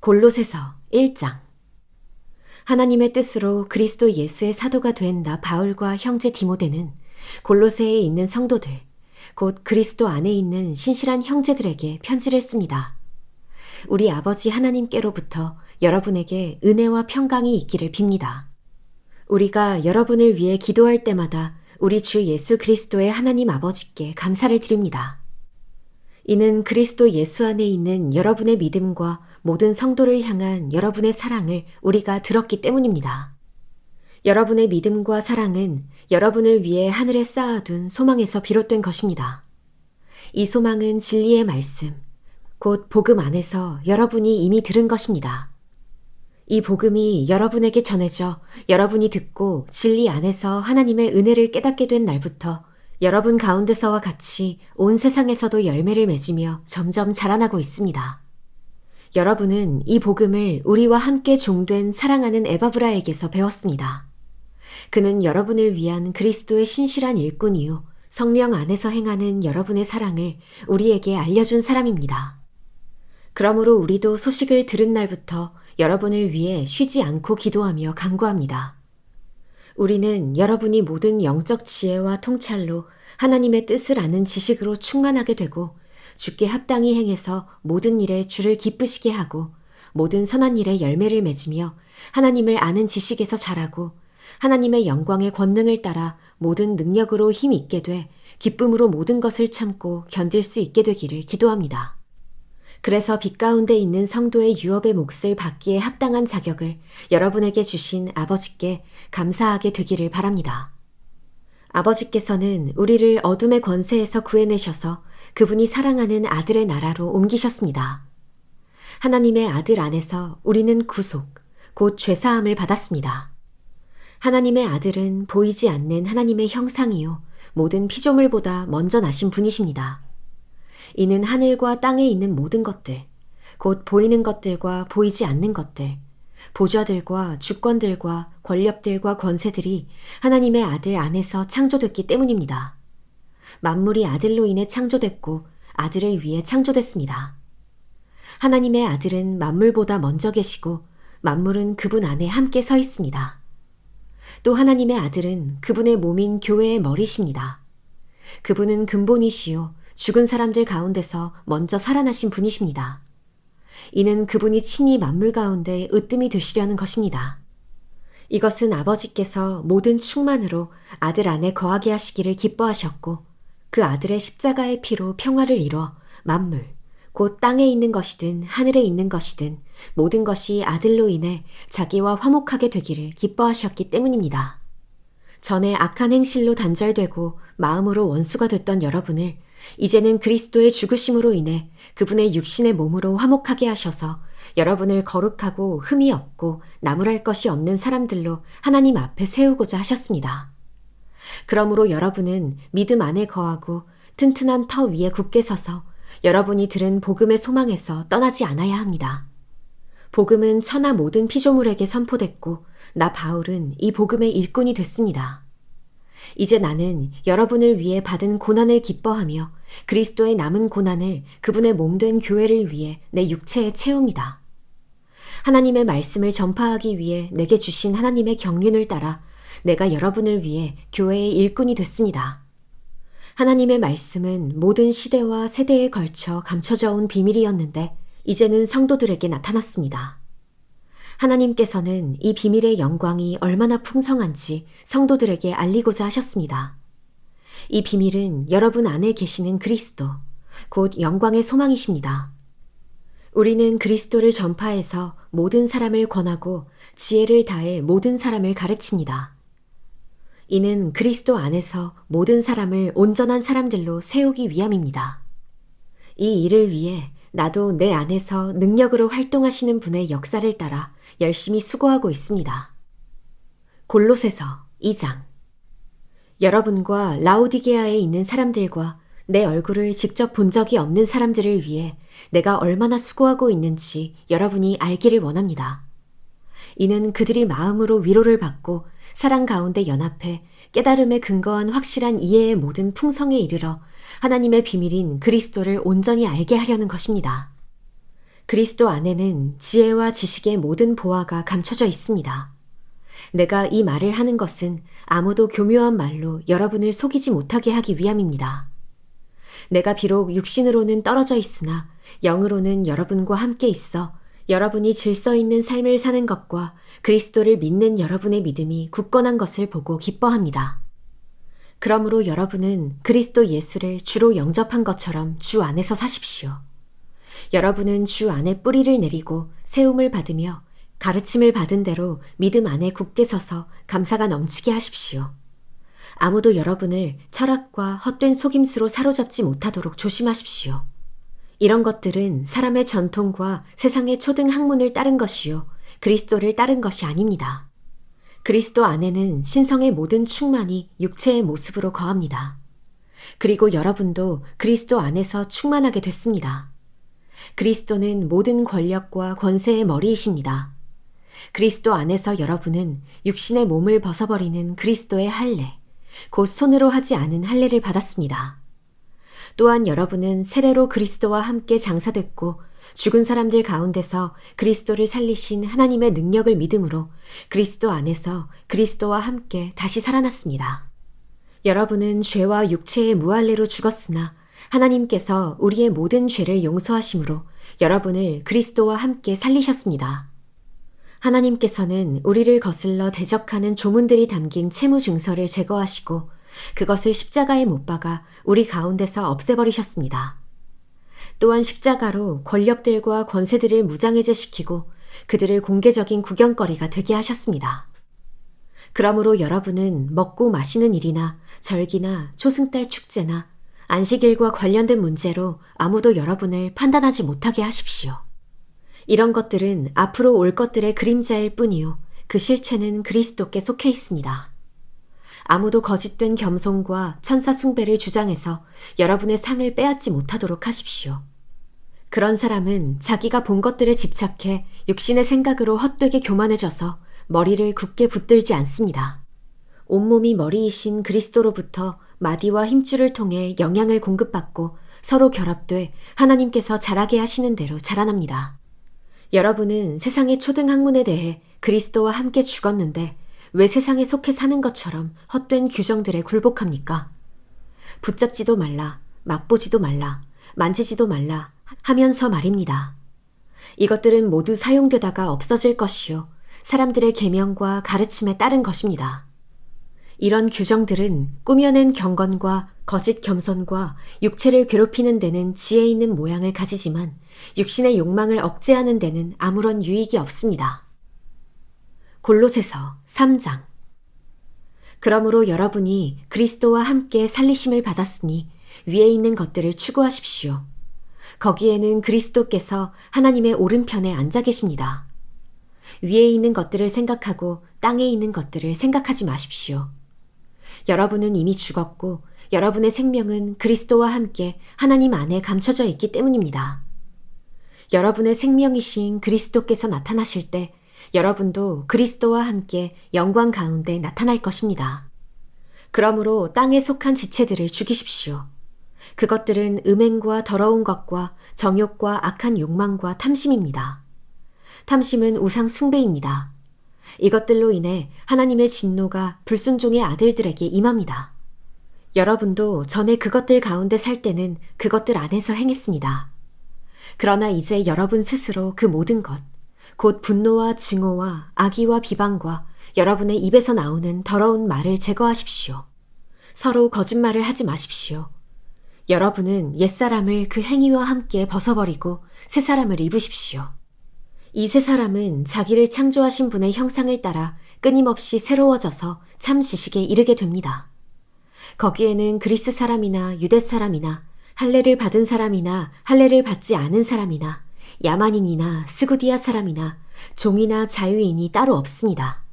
골로새서 1장. 하나님의 뜻으로 그리스도 예수의 사도가 된 나 바울과 형제 디모데는 골로새에 있는 성도들, 곧 그리스도 안에 있는 신실한 형제들에게 편지를 씁니다. 우리 아버지 하나님께로부터 여러분에게 은혜와 평강이 있기를 빕니다. 우리가 여러분을 위해 기도할 때마다 우리 주 예수 그리스도의 하나님 아버지께 감사를 드립니다. 이는 그리스도 예수 안에 있는 여러분의 믿음과 모든 성도를 향한 여러분의 사랑을 우리가 들었기 때문입니다. 여러분의 믿음과 사랑은 여러분을 위해 하늘에 쌓아둔 소망에서 비롯된 것입니다. 이 소망은 진리의 말씀, 곧 복음 안에서 여러분이 이미 들은 것입니다. 이 복음이 여러분에게 전해져 여러분이 듣고 진리 안에서 하나님의 은혜를 깨닫게 된 날부터 여러분 가운데서와 같이 온 세상에서도 열매를 맺으며 점점 자라나고 있습니다. 여러분은 이 복음을 우리와 함께 종된 사랑하는 에바브라에게서 배웠습니다. 그는 여러분을 위한 그리스도의 신실한 일꾼이요 성령 안에서 행하는 여러분의 사랑을 우리에게 알려준 사람입니다. 그러므로 우리도 소식을 들은 날부터 여러분을 위해 쉬지 않고 기도하며 간구합니다. 우리는 여러분이 모든 영적 지혜와 통찰로 하나님의 뜻을 아는 지식으로 충만하게 되고 주께 합당히 행해서 모든 일에 주를 기쁘시게 하고 모든 선한 일에 열매를 맺으며 하나님을 아는 지식에서 자라고 하나님의 영광의 권능을 따라 모든 능력으로 힘 있게 돼 기쁨으로 모든 것을 참고 견딜 수 있게 되기를 기도합니다. 그래서 빛 가운데 있는 성도의 유업의 몫을 받기에 합당한 자격을 여러분에게 주신 아버지께 감사하게 되기를 바랍니다. 아버지께서는 우리를 어둠의 권세에서 구해내셔서 그분이 사랑하는 아들의 나라로 옮기셨습니다. 하나님의 아들 안에서 우리는 구속, 곧 죄사함을 받았습니다. 하나님의 아들은 보이지 않는 하나님의 형상이요 모든 피조물보다 먼저 나신 분이십니다. 이는 하늘과 땅에 있는 모든 것들, 곧 보이는 것들과 보이지 않는 것들, 보좌들과 주권들과 권력들과 권세들이 하나님의 아들 안에서 창조됐기 때문입니다. 만물이 아들로 인해 창조됐고 아들을 위해 창조됐습니다. 하나님의 아들은 만물보다 먼저 계시고 만물은 그분 안에 함께 서 있습니다. 또 하나님의 아들은 그분의 몸인 교회의 머리십니다. 그분은 근본이시요 죽은 사람들 가운데서 먼저 살아나신 분이십니다. 이는 그분이 친히 만물 가운데 으뜸이 되시려는 것입니다. 이것은 아버지께서 모든 충만으로 아들 안에 거하게 하시기를 기뻐하셨고 그 아들의 십자가의 피로 평화를 이뤄 만물, 곧 땅에 있는 것이든 하늘에 있는 것이든 모든 것이 아들로 인해 자기와 화목하게 되기를 기뻐하셨기 때문입니다. 전에 악한 행실로 단절되고 마음으로 원수가 됐던 여러분을 이제는 그리스도의 죽으심으로 인해 그분의 육신의 몸으로 화목하게 하셔서 여러분을 거룩하고 흠이 없고 나무랄 것이 없는 사람들로 하나님 앞에 세우고자 하셨습니다. 그러므로 여러분은 믿음 안에 거하고 튼튼한 터 위에 굳게 서서 여러분이 들은 복음의 소망에서 떠나지 않아야 합니다. 복음은 천하 모든 피조물에게 선포됐고 나 바울은 이 복음의 일꾼이 됐습니다. 이제 나는 여러분을 위해 받은 고난을 기뻐하며 그리스도의 남은 고난을 그분의 몸된 교회를 위해 내 육체에 채웁니다. 하나님의 말씀을 전파하기 위해 내게 주신 하나님의 경륜을 따라 내가 여러분을 위해 교회의 일꾼이 됐습니다. 하나님의 말씀은 모든 시대와 세대에 걸쳐 감춰져 온 비밀이었는데 이제는 성도들에게 나타났습니다. 하나님께서는 이 비밀의 영광이 얼마나 풍성한지 성도들에게 알리고자 하셨습니다. 이 비밀은 여러분 안에 계시는 그리스도, 곧 영광의 소망이십니다. 우리는 그리스도를 전파해서 모든 사람을 권하고 지혜를 다해 모든 사람을 가르칩니다. 이는 그리스도 안에서 모든 사람을 온전한 사람들로 세우기 위함입니다. 이 일을 위해 나도 내 안에서 능력으로 활동하시는 분의 역사를 따라 열심히 수고하고 있습니다. 골로새서 2장. 여러분과 라오디게아에 있는 사람들과 내 얼굴을 직접 본 적이 없는 사람들을 위해 내가 얼마나 수고하고 있는지 여러분이 알기를 원합니다. 이는 그들이 마음으로 위로를 받고 사랑 가운데 연합해 깨달음에 근거한 확실한 이해의 모든 풍성에 이르러 하나님의 비밀인 그리스도를 온전히 알게 하려는 것입니다. 그리스도 안에는 지혜와 지식의 모든 보화가 감춰져 있습니다. 내가 이 말을 하는 것은 아무도 교묘한 말로 여러분을 속이지 못하게 하기 위함입니다. 내가 비록 육신으로는 떨어져 있으나 영으로는 여러분과 함께 있어 여러분이 질서 있는 삶을 사는 것과 그리스도를 믿는 여러분의 믿음이 굳건한 것을 보고 기뻐합니다. 그러므로 여러분은 그리스도 예수를 주로 영접한 것처럼 주 안에서 사십시오. 여러분은 주 안에 뿌리를 내리고 세움을 받으며 가르침을 받은 대로 믿음 안에 굳게 서서 감사가 넘치게 하십시오. 아무도 여러분을 철학과 헛된 속임수로 사로잡지 못하도록 조심하십시오. 이런 것들은 사람의 전통과 세상의 초등 학문을 따른 것이요, 그리스도를 따른 것이 아닙니다. 그리스도 안에는 신성의 모든 충만이 육체의 모습으로 거합니다. 그리고 여러분도 그리스도 안에서 충만하게 됐습니다. 그리스도는 모든 권력과 권세의 머리이십니다. 그리스도 안에서 여러분은 육신의 몸을 벗어버리는 그리스도의 할례, 곧 손으로 하지 않은 할례를 받았습니다. 또한 여러분은 세례로 그리스도와 함께 장사됐고 죽은 사람들 가운데서 그리스도를 살리신 하나님의 능력을 믿음으로 그리스도 안에서 그리스도와 함께 다시 살아났습니다. 여러분은 죄와 육체의 무할례로 죽었으나 하나님께서 우리의 모든 죄를 용서하심으로 여러분을 그리스도와 함께 살리셨습니다. 하나님께서는 우리를 거슬러 대적하는 조문들이 담긴 채무 증서를 제거하시고 그것을 십자가에 못 박아 우리 가운데서 없애버리셨습니다. 또한 십자가로 권력들과 권세들을 무장해제시키고 그들을 공개적인 구경거리가 되게 하셨습니다. 그러므로 여러분은 먹고 마시는 일이나 절기나 초승달 축제나 안식일과 관련된 문제로 아무도 여러분을 판단하지 못하게 하십시오. 이런 것들은 앞으로 올 것들의 그림자일 뿐이요, 그 실체는 그리스도께 속해 있습니다. 아무도 거짓된 겸손과 천사 숭배를 주장해서 여러분의 상을 빼앗지 못하도록 하십시오. 그런 사람은 자기가 본 것들에 집착해 육신의 생각으로 헛되게 교만해져서 머리를 굳게 붙들지 않습니다. 온몸이 머리이신 그리스도로부터 마디와 힘줄을 통해 영양을 공급받고 서로 결합돼 하나님께서 자라게 하시는 대로 자라납니다. 여러분은 세상의 초등 학문에 대해 그리스도와 함께 죽었는데 왜 세상에 속해 사는 것처럼 헛된 규정들에 굴복합니까? 붙잡지도 말라, 맛보지도 말라, 만지지도 말라 하면서 말입니다. 이것들은 모두 사용되다가 없어질 것이요, 사람들의 계명과 가르침에 따른 것입니다. 이런 규정들은 꾸며낸 경건과 거짓 겸손과 육체를 괴롭히는 데는 지혜 있는 모양을 가지지만 육신의 욕망을 억제하는 데는 아무런 유익이 없습니다. 골로새서 3장. 그러므로 여러분이 그리스도와 함께 살리심을 받았으니 위에 있는 것들을 추구하십시오. 거기에는 그리스도께서 하나님의 오른편에 앉아 계십니다. 위에 있는 것들을 생각하고 땅에 있는 것들을 생각하지 마십시오. 여러분은 이미 죽었고 여러분의 생명은 그리스도와 함께 하나님 안에 감춰져 있기 때문입니다. 여러분의 생명이신 그리스도께서 나타나실 때 여러분도 그리스도와 함께 영광 가운데 나타날 것입니다. 그러므로 땅에 속한 지체들을 죽이십시오. 그것들은 음행과 더러운 것과 정욕과 악한 욕망과 탐심입니다. 탐심은 우상 숭배입니다. 이것들로 인해 하나님의 진노가 불순종의 아들들에게 임합니다. 여러분도 전에 그것들 가운데 살 때는 그것들 안에서 행했습니다. 그러나 이제 여러분 스스로 그 모든 것, 곧 분노와 증오와 악의와 비방과 여러분의 입에서 나오는 더러운 말을 제거하십시오. 서로 거짓말을 하지 마십시오. 여러분은 옛사람을 그 행위와 함께 벗어버리고 새사람을 입으십시오. 이 새 사람은 자기를 창조하신 분의 형상을 따라 끊임없이 새로워져서 참 지식에 이르게 됩니다. 거기에는 그리스 사람이나 유대 사람이나 할례를 받은 사람이나 할례를 받지 않은 사람이나 야만인이나 스구디아 사람이나 종이나 자유인이 따로 없습니다.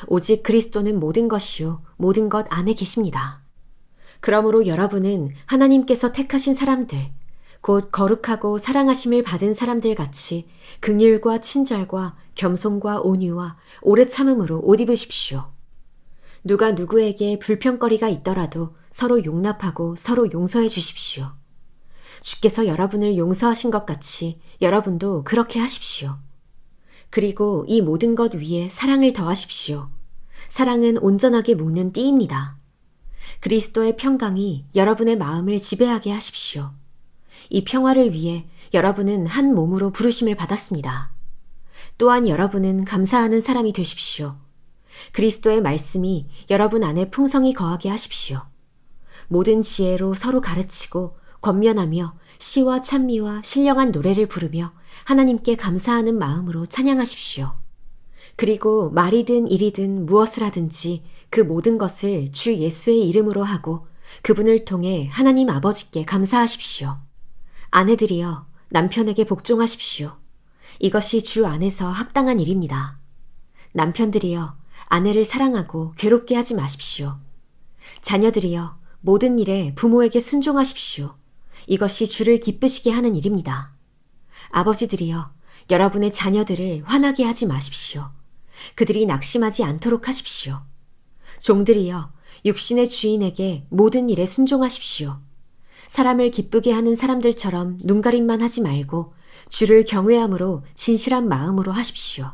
오직 그리스도는 모든 것이요 모든 것 안에 계십니다. 그러므로 여러분은 하나님께서 택하신 사람들, 곧 거룩하고 사랑하심을 받은 사람들 같이 긍휼과 친절과 겸손과 온유와 오래 참음으로 옷 입으십시오. 누가 누구에게 불평거리가 있더라도 서로 용납하고 서로 용서해 주십시오. 주께서 여러분을 용서하신 것 같이 여러분도 그렇게 하십시오. 그리고 이 모든 것 위에 사랑을 더하십시오. 사랑은 온전하게 묶는 띠입니다. 그리스도의 평강이 여러분의 마음을 지배하게 하십시오. 이 평화를 위해 여러분은 한 몸으로 부르심을 받았습니다. 또한 여러분은 감사하는 사람이 되십시오. 그리스도의 말씀이 여러분 안에 풍성히 거하게 하십시오. 모든 지혜로 서로 가르치고 권면하며 시와 찬미와 신령한 노래를 부르며 하나님께 감사하는 마음으로 찬양하십시오. 그리고 말이든 일이든 무엇을 하든지 그 모든 것을 주 예수의 이름으로 하고 그분을 통해 하나님 아버지께 감사하십시오. 아내들이여 남편에게 복종하십시오. 이것이 주 안에서 합당한 일입니다. 남편들이여 아내를 사랑하고 괴롭게 하지 마십시오. 자녀들이여 모든 일에 부모에게 순종하십시오. 이것이 주를 기쁘시게 하는 일입니다. 아버지들이여 여러분의 자녀들을 화나게 하지 마십시오. 그들이 낙심하지 않도록 하십시오. 종들이여 육신의 주인에게 모든 일에 순종하십시오. 사람을 기쁘게 하는 사람들처럼 눈가림만 하지 말고 주를 경외함으로 진실한 마음으로 하십시오.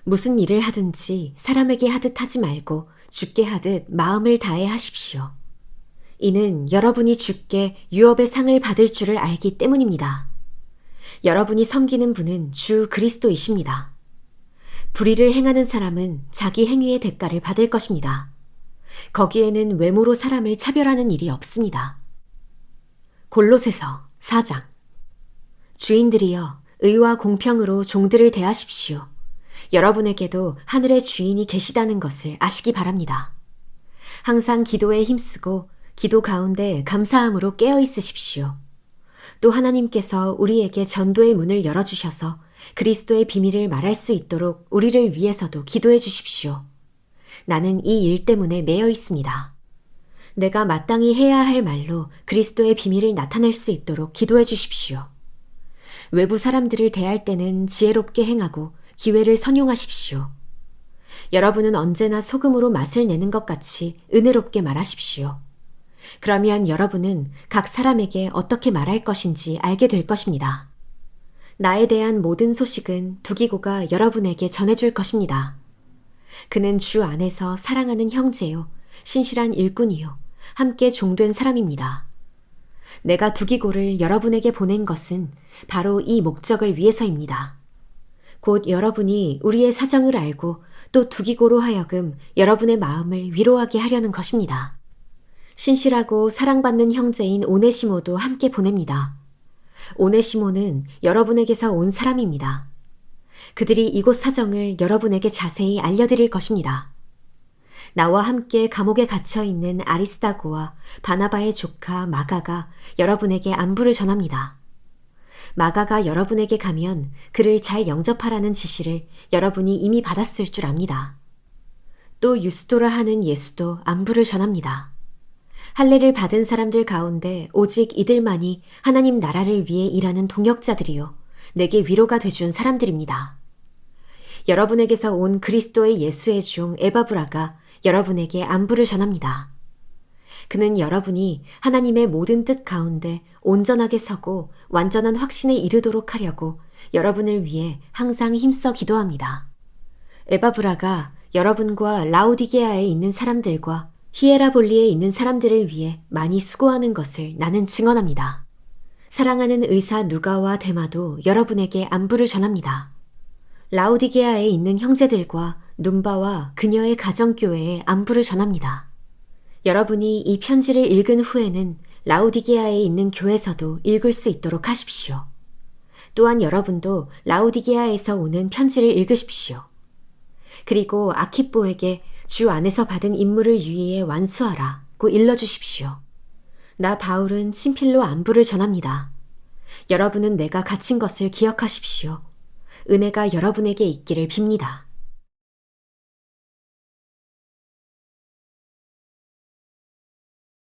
무슨 일을 하든지 사람에게 하듯 하지 말고 주께 하듯 마음을 다해 하십시오. 이는 여러분이 주께 유업의 상을 받을 줄을 알기 때문입니다. 여러분이 섬기는 분은 주 그리스도이십니다. 불의를 행하는 사람은 자기 행위의 대가를 받을 것입니다. 거기에는 외모로 사람을 차별하는 일이 없습니다. 골로새서 4장. 주인들이여 의와 공평으로 종들을 대하십시오. 여러분에게도 하늘의 주인이 계시다는 것을 아시기 바랍니다. 항상 기도에 힘쓰고 기도 가운데 감사함으로 깨어 있으십시오. 또 하나님께서 우리에게 전도의 문을 열어주셔서 그리스도의 비밀을 말할 수 있도록 우리를 위해서도 기도해 주십시오. 나는 이 일 때문에 매여 있습니다. 내가 마땅히 해야 할 말로 그리스도의 비밀을 나타낼 수 있도록 기도해 주십시오. 외부 사람들을 대할 때는 지혜롭게 행하고 기회를 선용하십시오. 여러분은 언제나 소금으로 맛을 내는 것 같이 은혜롭게 말하십시오. 그러면 여러분은 각 사람에게 어떻게 말할 것인지 알게 될 것입니다. 나에 대한 모든 소식은 두기고가 여러분에게 전해줄 것입니다. 그는 주 안에서 사랑하는 형제요, 신실한 일꾼이요, 함께 종된 사람입니다. 내가 두기고를 여러분에게 보낸 것은 바로 이 목적을 위해서입니다. 곧 여러분이 우리의 사정을 알고 또 두기고로 하여금 여러분의 마음을 위로하게 하려는 것입니다. 신실하고 사랑받는 형제인 오네시모도 함께 보냅니다. 오네시모는 여러분에게서 온 사람입니다. 그들이 이곳 사정을 여러분에게 자세히 알려드릴 것입니다. 나와 함께 감옥에 갇혀있는 아리스다고와 바나바의 조카 마가가 여러분에게 안부를 전합니다. 마가가 여러분에게 가면 그를 잘 영접하라는 지시를 여러분이 이미 받았을 줄 압니다. 또 유스도라 하는 예수도 안부를 전합니다. 할례를 받은 사람들 가운데 오직 이들만이 하나님 나라를 위해 일하는 동역자들이요 내게 위로가 돼준 사람들입니다. 여러분에게서 온 그리스도의 예수의 종 에바브라가 여러분에게 안부를 전합니다. 그는 여러분이 하나님의 모든 뜻 가운데 온전하게 서고 완전한 확신에 이르도록 하려고 여러분을 위해 항상 힘써 기도합니다. 에바브라가 여러분과 라오디게아에 있는 사람들과 히에라볼리에 있는 사람들을 위해 많이 수고하는 것을 나는 증언합니다. 사랑하는 의사 누가와 데마도 여러분에게 안부를 전합니다. 라오디게아에 있는 형제들과 눈바와 그녀의 가정교회에 안부를 전합니다. 여러분이 이 편지를 읽은 후에는 라오디게아에 있는 교회에서도 읽을 수 있도록 하십시오. 또한 여러분도 라오디게아에서 오는 편지를 읽으십시오. 그리고 아키뽀에게 주 안에서 받은 임무를 유의해 완수하라고 일러주십시오. 나 바울은 친필로 안부를 전합니다. 여러분은 내가 갇힌 것을 기억하십시오. 은혜가 여러분에게 있기를 빕니다.